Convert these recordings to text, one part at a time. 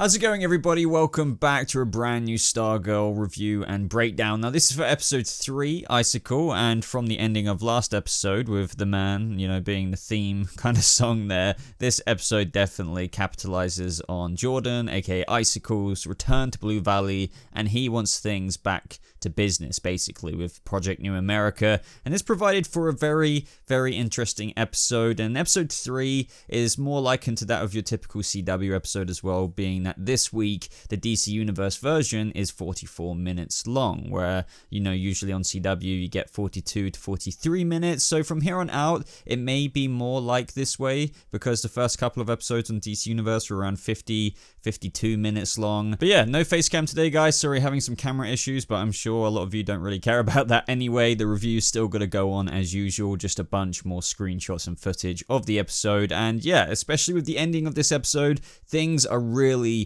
How's it going, everybody? Welcome back to a brand new Stargirl review and breakdown. Now, this is for episode 3, Icicle, and from the ending of last episode with the man, being the theme kind of song there, this episode definitely capitalizes on Jordan, aka Icicle's return to Blue Valley, and he wants things back to business, basically, with Project New America, and this provided for a very, very interesting episode, and episode 3 is more likened to that of your typical CW episode as well, being that this week the DC Universe version is 44 minutes long, where usually on CW you get 42 to 43 minutes. So from here on out it may be more like this way, because the first couple of episodes on DC Universe were around 52 minutes long. But yeah, no face cam today, guys. Sorry, having some camera issues, but I'm sure a lot of you don't really care about that anyway. The review's still gonna go on as usual, just a bunch more screenshots and footage of the episode. And yeah, especially with the ending of this episode, things are really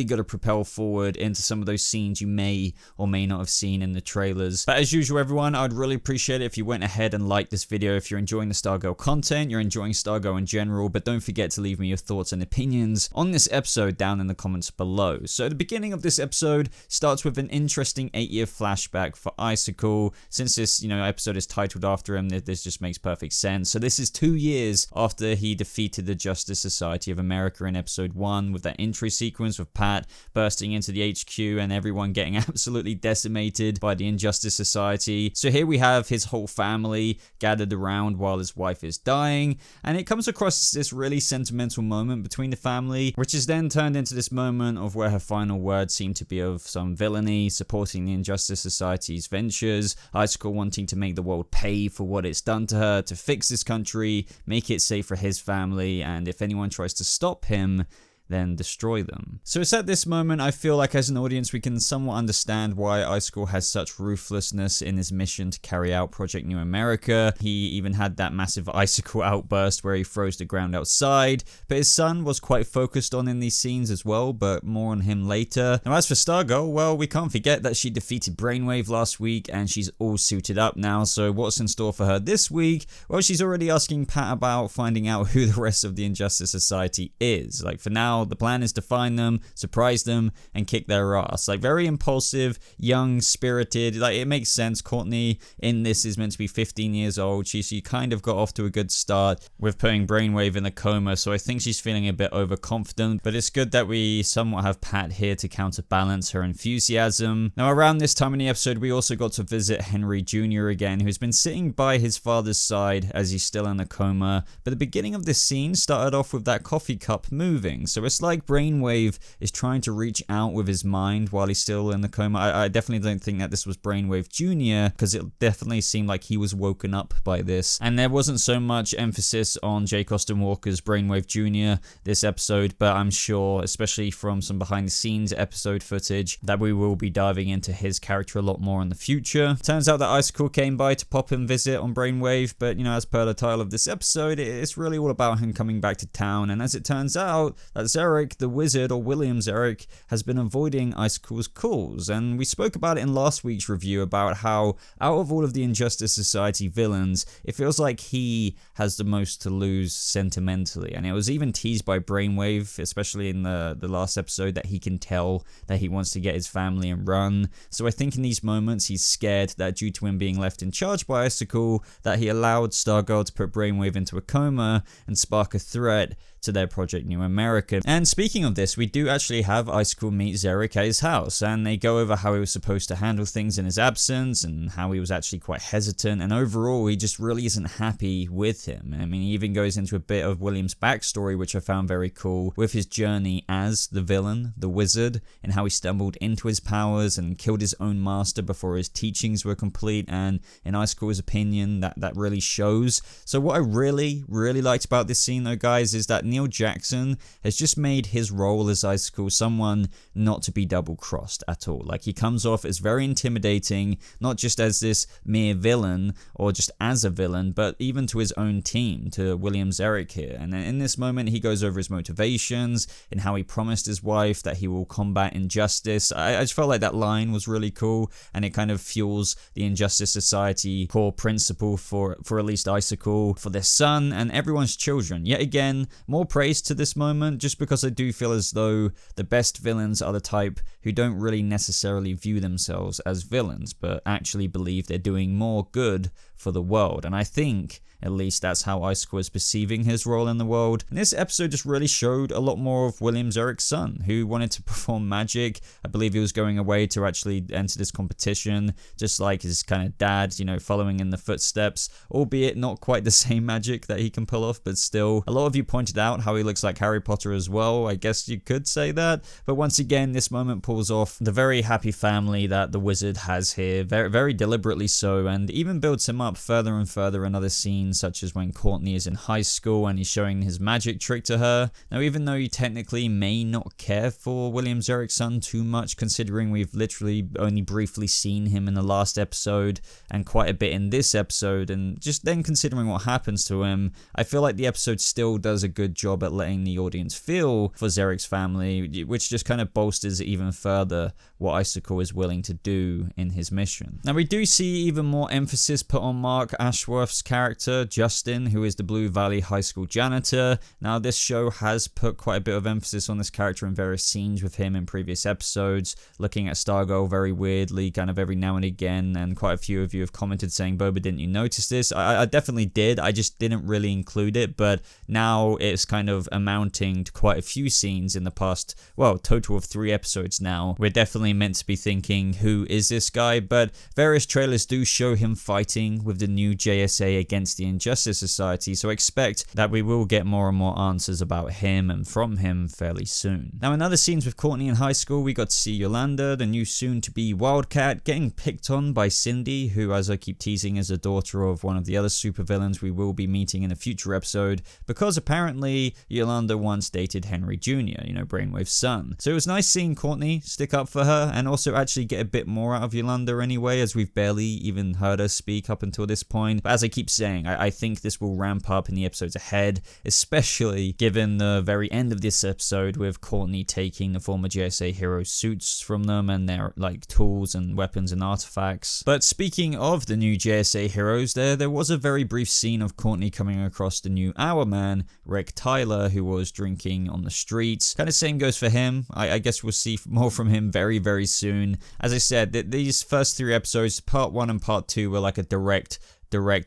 gonna propel forward into some of those scenes you may or may not have seen in the trailers. But as usual, everyone, I'd really appreciate it if you went ahead and liked this video. If you're enjoying the Stargirl content, you're enjoying Stargirl in general, but don't forget to leave me your thoughts and opinions on this episode down in the comments below. So the beginning of this episode starts with an interesting 8-year flashback for Icicle. Since this episode is titled after him, this just makes perfect sense. So this is 2 years after he defeated the Justice Society of America in episode 1, with that intro sequence with Pat bursting into the HQ and everyone getting absolutely decimated by the Injustice Society. So here we have his whole family gathered around while his wife is dying, and it comes across as this really sentimental moment between the family, which is then turned into this moment of where her final words seem to be of some villainy, supporting the Injustice Society's ventures, Icicle wanting to make the world pay for what it's done to her, to fix this country, make it safe for his family, and if anyone tries to stop him, then destroy them. So it's at this moment I feel like as an audience we can somewhat understand why Icicle has such ruthlessness in his mission to carry out Project New America. He even had that massive Icicle outburst where he froze the ground outside, but his son was quite focused on in these scenes as well, but more on him later. Now as for Stargirl, well, we can't forget that she defeated Brainwave last week and she's all suited up now, so what's in store for her this week? Well, she's already asking Pat about finding out who the rest of the Injustice Society is. Like, for now, the plan is to find them, surprise them, and kick their ass. Like, very impulsive, young, spirited. Like, it makes sense. Courtney in this is meant to be 15 years old. She kind of got off to a good start with putting Brainwave in a coma, so I think she's feeling a bit overconfident, but it's good that we somewhat have Pat here to counterbalance her enthusiasm. Now, around this time in the episode, we also got to visit Henry Jr. again, who's been sitting by his father's side as he's still in a coma, but the beginning of this scene started off with that coffee cup moving, so it's like Brainwave is trying to reach out with his mind while he's still in the coma. I definitely don't think that this was Brainwave Jr., because it definitely seemed like he was woken up by this, and there wasn't so much emphasis on J. Austin Walker's Brainwave Jr. this episode, but I'm sure, especially from some behind the scenes episode footage, that we will be diving into his character a lot more in the future. Turns out that Icicle came by to pop and visit on Brainwave, but as per the title of this episode, it's really all about him coming back to town, and as it turns out, that Zarek, the wizard, or William Zarek, has been avoiding Icicle's calls, and we spoke about it in last week's review about how out of all of the Injustice Society villains, it feels like he has the most to lose sentimentally, and it was even teased by Brainwave, especially in the last episode, that he can tell that he wants to get his family and run. So I think in these moments he's scared that due to him being left in charge by Icicle, that he allowed Stargirl to put Brainwave into a coma and spark a threat to their Project New America. And speaking of this, we do actually have Icicle meet Zarek at his house, and they go over how he was supposed to handle things in his absence and how he was actually quite hesitant, and overall he just really isn't happy with him. I mean, he even goes into a bit of William's backstory, which I found very cool, with his journey as the villain, the wizard, and how he stumbled into his powers and killed his own master before his teachings were complete, and in Icicle's opinion, that really shows. So what I really liked about this scene though, guys, is that Neil Jackson has just made his role as Icicle someone not to be double-crossed at all. Like, he comes off as very intimidating, not just as this mere villain or just as a villain, but even to his own team, to William Zarek here. And in this moment, he goes over his motivations and how he promised his wife that he will combat injustice. I just felt like that line was really cool, and it kind of fuels the Injustice Society core principle for at least Icicle, for their son and everyone's children. Yet again, more more praise to this moment, just because I do feel as though the best villains are the type who don't really necessarily view themselves as villains, but actually believe they're doing more good for the world. And I think, at least, that's how Icicle is perceiving his role in the world. And this episode just really showed a lot more of William Zurich's son, who wanted to perform magic. I believe he was going away to actually enter this competition, just like his kind of dad, you know, following in the footsteps, albeit not quite the same magic that he can pull off, but still. A lot of you pointed out how he looks like Harry Potter as well. I guess you could say that. But once again, this moment pulls off the very happy family that the wizard has here, very, very deliberately so, and even builds him up further and further in other scenes, such as when Courtney is in high school and he's showing his magic trick to her. Now, even though you technically may not care for William Zurich's son too much, considering we've literally only briefly seen him in the last episode and quite a bit in this episode, and just then considering what happens to him, I feel like the episode still does a good job at letting the audience feel for Zurich's family, which just kind of bolsters it even further what Icicle is willing to do in his mission. Now, we do see even more emphasis put on Mark Ashworth's character, Justin, who is the Blue Valley High School janitor. Now, this show has put quite a bit of emphasis on this character in various scenes with him in previous episodes, looking at Stargirl very weirdly, kind of every now and again, and quite a few of you have commented saying, Boba, didn't you notice this? I definitely did, I just didn't really include it, but now it's kind of amounting to quite a few scenes in the past, well, total of 3 episodes now. We're definitely meant to be thinking, who is this guy? But various trailers do show him fighting with the new JSA against the Injustice Society, so expect that we will get more and more answers about him and from him fairly soon. Now, in other scenes with Courtney in high school, we got to see Yolanda, the new soon-to-be Wildcat, getting picked on by Cindy, who, as I keep teasing, is a daughter of one of the other supervillains we will be meeting in a future episode, because apparently Yolanda once dated Henry Jr., you know, Brainwave's son. So it was nice seeing Courtney stick up for her, and also actually get a bit more out of Yolanda anyway, as we've barely even heard her speak up until this point. But as I keep saying, I think this will ramp up in the episodes ahead, especially given the very end of this episode with Courtney taking the former Jsa Heroes suits from them and their like tools and weapons and artifacts. But speaking of the new Jsa Heroes, there was a very brief scene of Courtney coming across the new Hour Man, Rick Tyler, who was drinking on the streets. Kind of same goes for him. I guess we'll see more from him very, very soon. As I said, these first 3 episodes, part 1 and part 2, were like a direct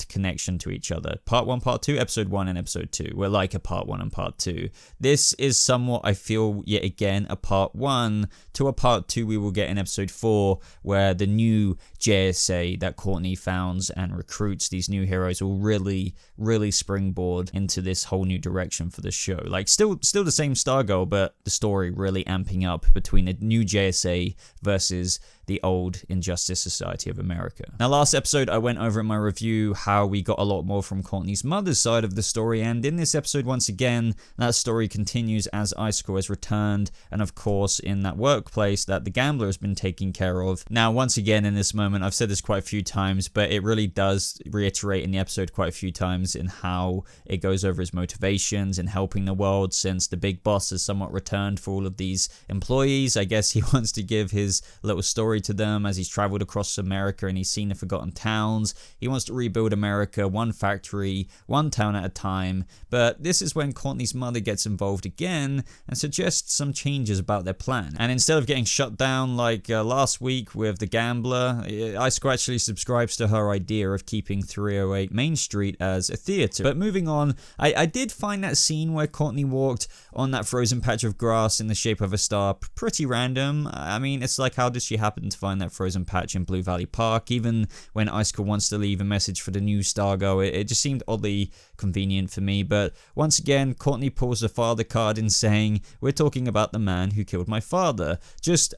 connection to each other. Part 1, part 2, episode 1 and episode 2 were like a part 1 and part 2. This is somewhat, I feel, yet again, a part 1 to a part 2 we will get in episode 4, where the new JSA that Courtney founds and recruits these new heroes will really springboard into this whole new direction for the show. Like, still the same Stargirl, but the story really amping up between the new JSA versus the old Injustice Society of America. Now, last episode I went over in my review how we got a lot more from Courtney's mother's side of the story, and in this episode, once again, that story continues as Icicle has returned, and of course in that workplace that the gambler has been taking care of. Now, once again in this moment, I've said this quite a few times, but it really does reiterate in the episode quite a few times in how it goes over his motivations in helping the world, since the big boss has somewhat returned for all of these employees. I guess he wants to give his little story to them as he's traveled across America and he's seen the forgotten towns. He wants to rebuild America, one factory, one town at a time. But this is when Courtney's mother gets involved again and suggests some changes about their plan. And instead of getting shut down like last week with the gambler, Icicle actually subscribes to her idea of keeping 308 Main Street as a theater. But moving on, I did find that scene where Courtney walked on that frozen patch of grass in the shape of a star pretty random. I mean, it's like, how did she happen to find that frozen patch in Blue Valley Park? Even when Icicle wants to leave a message for the new Stargirl, it just seemed oddly convenient for me. But once again, Courtney pulls the father card in saying, we're talking about the man who killed my father.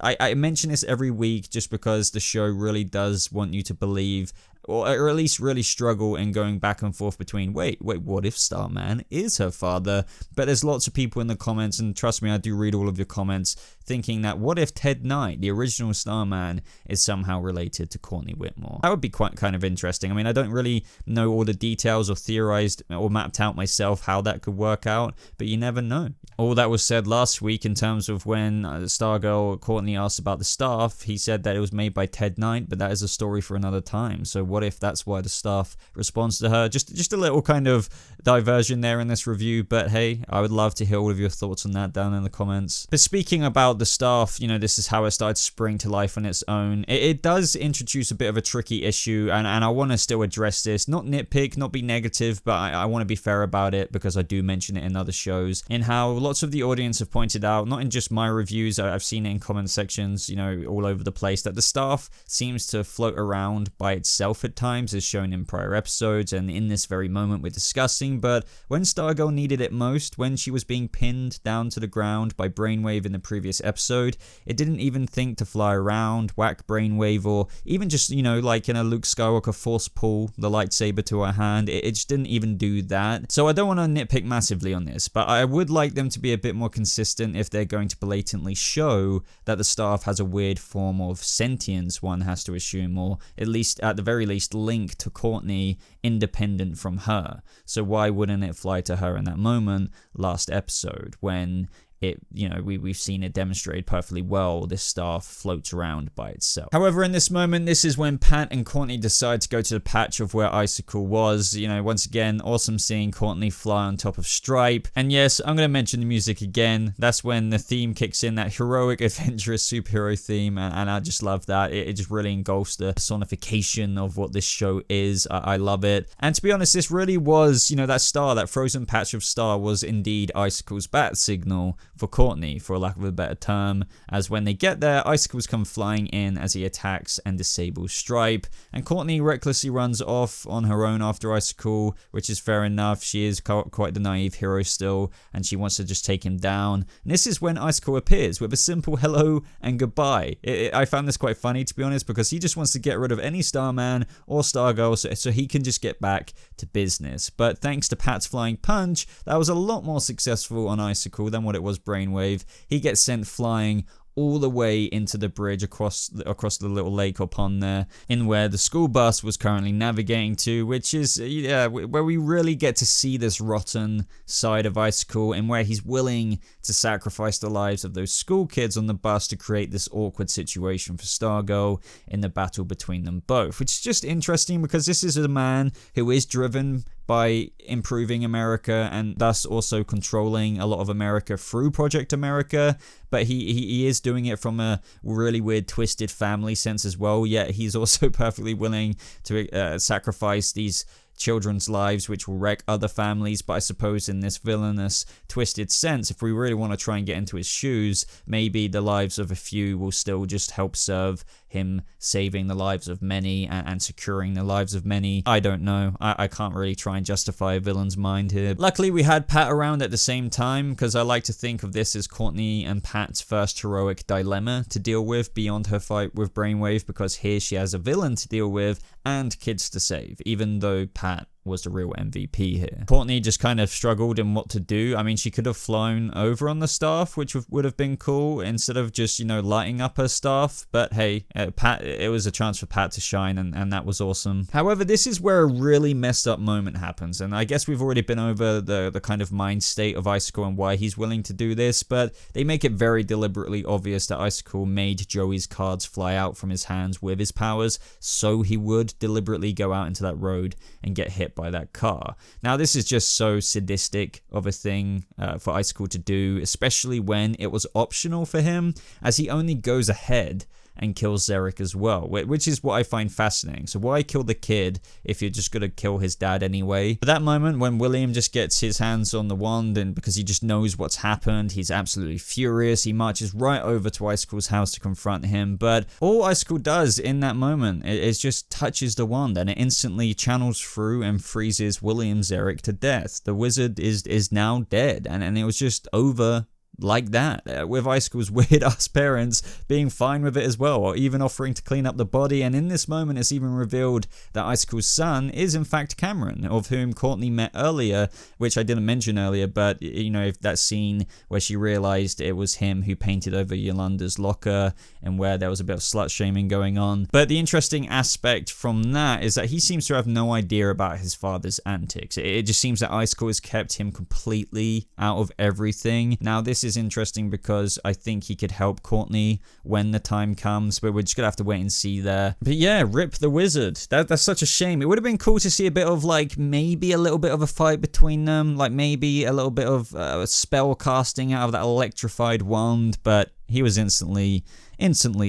I mention this every week just because the show really does want you to believe, or at least really struggle in going back and forth between, wait, what if Starman is her father? But there's lots of people in the comments, and trust me, I do read all of your comments, thinking that what if Ted Knight, the original Starman, is somehow related to Courtney Whitmore? That would be quite kind of interesting. I mean, I don't really know all the details or theorized or mapped out myself how that could work out, but you never know. All that was said last week in terms of when Stargirl Courtney asked about the staff, he said that it was made by Ted Knight, but that is a story for another time. So what if that's why the staff responds to her? Just a little kind of diversion there in this review, but hey, I would love to hear all of your thoughts on that down in the comments. But speaking about the staff, this is how it started to spring to life on its own. It does introduce a bit of a tricky issue, and I want to still address this, not nitpick, not be negative, but I want to be fair about it because I do mention it in other shows, in how lots of the audience have pointed out, not in just my reviews, I've seen it in comment sections, all over the place, that the staff seems to float around by itself at times, as shown in prior episodes and in this very moment we're discussing. But when Stargirl needed it most, when she was being pinned down to the ground by Brainwave in the previous episode, it didn't even think to fly around, whack Brainwave, or even just, like in a Luke Skywalker force pull the lightsaber to her hand. It just didn't even do that. So I don't want to nitpick massively on this, but I would like them to be a bit more consistent if they're going to blatantly show that the staff has a weird form of sentience, one has to assume, or at the very least link to Courtney independent from her. So why wouldn't it fly to her in that moment last episode when we've seen it demonstrated perfectly well, this staff floats around by itself. However, in this moment, this is when Pat and Courtney decide to go to the patch of where Icicle was. Once again, awesome seeing Courtney fly on top of Stripe. And yes, I'm going to mention the music again. That's when the theme kicks in, that heroic, adventurous superhero theme, and I just love that. It just really engulfs the personification of what this show is. I love it. And to be honest, this really was, that star, that frozen patch of star was indeed Icicle's bat signal for Courtney, for lack of a better term, as when they get there, Icicles come flying in as he attacks and disables Stripe, and Courtney recklessly runs off on her own after Icicle, which is fair enough. She is quite the naive hero still, and she wants to just take him down. And this is when Icicle appears with a simple hello and goodbye. I found this quite funny, to be honest, because he just wants to get rid of any Starman or Stargirl so he can just get back to business. But thanks to Pat's flying punch, that was a lot more successful on Icicle than what it was Brainwave. He gets sent flying all the way into the bridge across the little lake or pond there, in where the school bus was currently navigating to, which is where we really get to see this rotten side of Icicle, and where he's willing to sacrifice the lives of those school kids on the bus to create this awkward situation for Stargirl in the battle between them both, which is just interesting because this is a man who is driven by improving America and thus also controlling a lot of America through Project America, but he is doing it from a really weird twisted family sense as well, yet he's also perfectly willing to sacrifice these children's lives, which will wreck other families. But I suppose in this villainous, twisted sense, if we really want to try and get into his shoes, maybe the lives of a few will still just help serve him saving the lives of many and securing the lives of many. I don't know. I can't really try and justify a villain's mind here. Luckily, we had Pat around at the same time, because I like to think of this as Courtney and Pat's first heroic dilemma to deal with beyond her fight with Brainwave, because here she has a villain to deal with and kids to save, even though Pat was the real MVP here. Courtney just kind of struggled in what to do. I mean, she could have flown over on the staff, which would have been cool, instead of just, lighting up her staff. But hey, Pat, it was a chance for Pat to shine, and that was awesome. However, this is where a really messed up moment happens, and I guess we've already been over the kind of mind state of Icicle and why he's willing to do this, but they make it very deliberately obvious that Icicle made Joey's cards fly out from his hands with his powers, so he would deliberately go out into that road and get hit by that car. Now, this is just so sadistic of a thing for Icicle to do, especially when it was optional for him, as he only goes ahead and kills Zarek as well, which is what I find fascinating. So why kill the kid if you're just gonna kill his dad anyway? But that moment when William just gets his hands on the wand, and because he just knows what's happened, he's absolutely furious. He marches right over to Icicle's house to confront him, but all Icicle does in that moment is just touches the wand, and it instantly channels through and freezes William Zarek to death. The wizard is now dead, and it was just over like that, with Icicle's weird ass parents being fine with it as well, or even offering to clean up the body. And in this moment, it's even revealed that Icicle's son is in fact Cameron, of whom Courtney met earlier, which I didn't mention earlier, but if that scene where she realized it was him who painted over Yolanda's locker, and where there was a bit of slut shaming going on. But the interesting aspect from that is that he seems to have no idea about his father's antics. It just seems that Icicle has kept him completely out of everything. Now, this is interesting because I think he could help Courtney when the time comes, but we're just gonna have to wait and see there. But yeah, rip the wizard. That's such a shame. It would have been cool to see a bit of like maybe a little bit of a fight between them, like maybe a little bit of spell casting out of that electrified wand, but he was instantly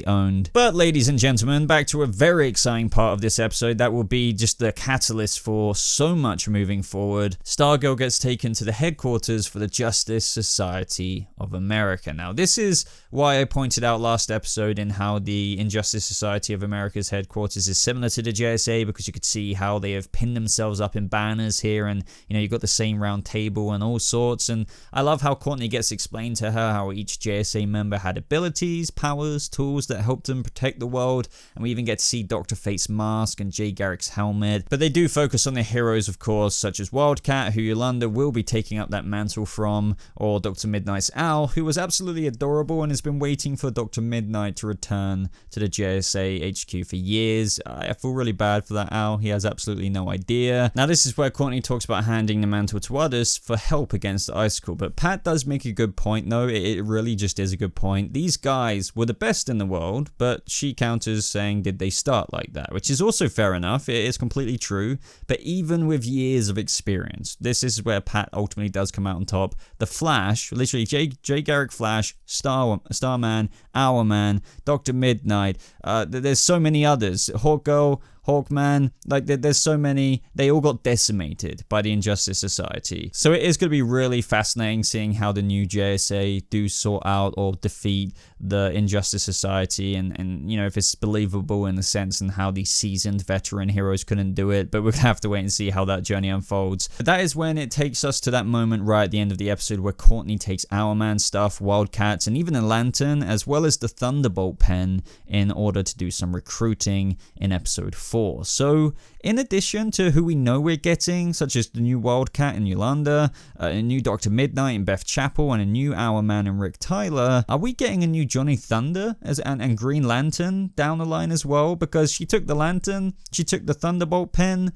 owned. But ladies and gentlemen, back to a very exciting part of this episode that will be just the catalyst for so much moving forward. Stargirl gets taken to the headquarters for the Justice Society of America. Now, this is why I pointed out last episode in how the Injustice Society of America's headquarters is similar to the JSA, because you could see how they have pinned themselves up in banners here, and you know, you've got the same round table and all sorts. And I love how Courtney gets explained to her how each JSA member had abilities, powers, tools that helped them protect the world, and we even get to see Dr. Fate's mask and Jay Garrick's helmet. But they do focus on the heroes, of course, such as Wildcat, who Yolanda will be taking up that mantle from, or Dr. Midnight's Owl, who was absolutely adorable and has been waiting for Dr. Midnight to return to the JSA HQ for years. I feel really bad for that Owl. He has absolutely no idea. Now, this is where Courtney talks about handing the mantle to others for help against the Icicle, but Pat does make a good point, though. It really just is a good point. These guys were the best in the world, but she counters saying, did they start like that? Which is also fair enough. It is completely true. But even with years of experience, this is where Pat ultimately does come out on top. The Flash, literally Jay Garrick Flash, Starman, Hourman, Dr. Midnight, there's so many others, Hawkgirl, Hawkman, like there's so many, they all got decimated by the Injustice Society. So it is going to be really fascinating seeing how the new JSA do sort out or defeat the Injustice Society, and you know, if it's believable in the sense and how these seasoned veteran heroes couldn't do it, but we're going to have to wait and see how that journey unfolds. But that is when it takes us to that moment right at the end of the episode where Courtney takes Hourman stuff, Wildcats, and even a lantern, as well as the Thunderbolt pen in order to do some recruiting in episode 4. So, in addition to who we know we're getting, such as the new Wildcat and Yolanda, a new Dr. Midnight and Beth Chapel, and a new Hourman and Rick Tyler, are we getting a new Johnny Thunder and Green Lantern down the line as well? Because she took the lantern, she took the Thunderbolt pen.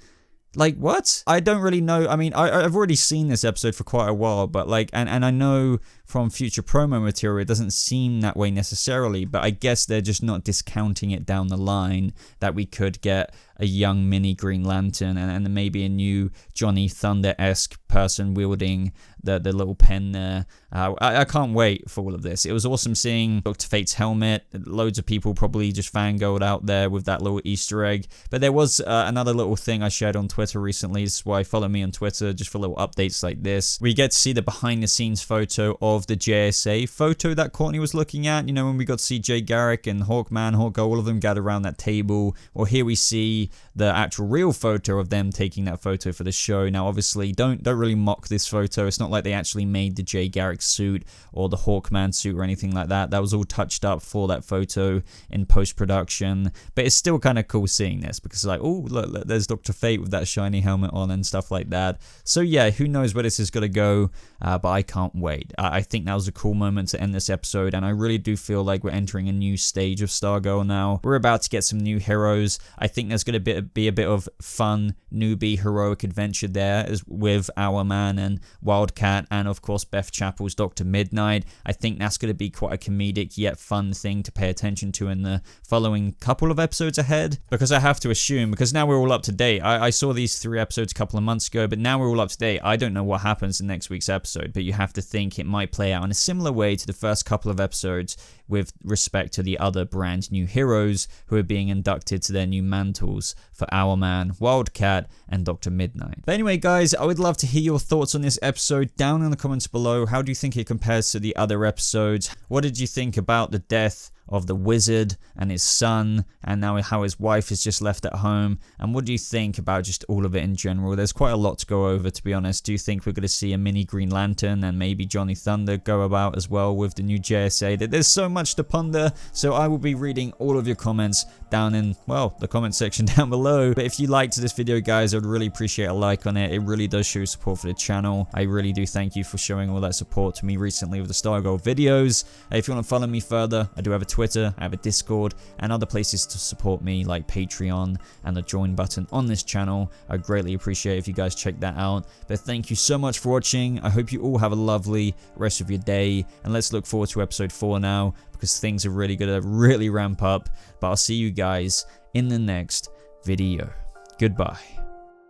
Like, what? I don't really know. I mean, I've already seen this episode for quite a while, but like, and I know from future promo material it doesn't seem that way necessarily, but I guess they're just not discounting it down the line that we could get a young mini Green Lantern and maybe a new Johnny Thunder-esque person wielding the little pen there. I can't wait for all of this. It was awesome seeing Dr. Fate's helmet. Loads of people probably just fangirled out there with that little Easter egg. But there was another little thing I shared on Twitter recently. This is why follow me on Twitter just for little updates like this. We get to see the behind the scenes photo of the JSA photo that Courtney was looking at. You know, when we got to see Jay Garrick and Hawkman, Hawkgirl, all of them gathered around that table. Or here we see the actual real photo of them taking that photo for the show. Now, obviously, don't really mock this photo. It's not like they actually made the Jay Garrick suit or the Hawkman suit or anything like that. That was all touched up for that photo in post-production. But it's still kind of cool seeing this because it's like, oh, look, there's Dr. Fate with that shiny helmet on and stuff like that. So yeah, who knows where this is going to go, but I can't wait. I think that was a cool moment to end this episode, and I really do feel like we're entering a new stage of Stargirl now. We're about to get some new heroes. I think there's going to be a bit of fun, newbie, heroic adventure there as with Hourman and Wildcat, and of course Beth Chapel's Dr. Midnight. I think that's going to be quite a comedic yet fun thing to pay attention to in the following couple of episodes ahead, because I have to assume, because now we're all up to date. I saw these 3 episodes a couple of months ago, but now we're all up to date. I don't know what happens in next week's episode, but you have to think it might play out in a similar way to the first couple of episodes with respect to the other brand new heroes who are being inducted to their new mantles for Hourman, Wildcat, and Dr. Midnight. But anyway, guys, I would love to hear your thoughts on this episode down in the comments below. How do you think it compares to the other episodes? What did you think about the death of the wizard and his son, and now how his wife is just left at home? And what do you think about just all of it in general? There's quite a lot to go over, to be honest. Do you think we're going to see a mini Green Lantern and maybe Johnny Thunder go about as well with the new JSA? There's so much to ponder, so I will be reading all of your comments down in, well, the comment section down below. But if you liked this video, guys, I would really appreciate a like on it. It really does show support for the channel. I really do thank you for showing all that support to me recently with the Stargirl videos. If you want to follow me further, I do have a Twitter Twitter, I have a Discord, and other places to support me like Patreon and the join button on this channel. I greatly appreciate if you guys check that out. But thank you so much for watching. I hope you all have a lovely rest of your day, and let's look forward to episode 4 now, because things are really gonna ramp up. But I'll see you guys in the next video. Goodbye.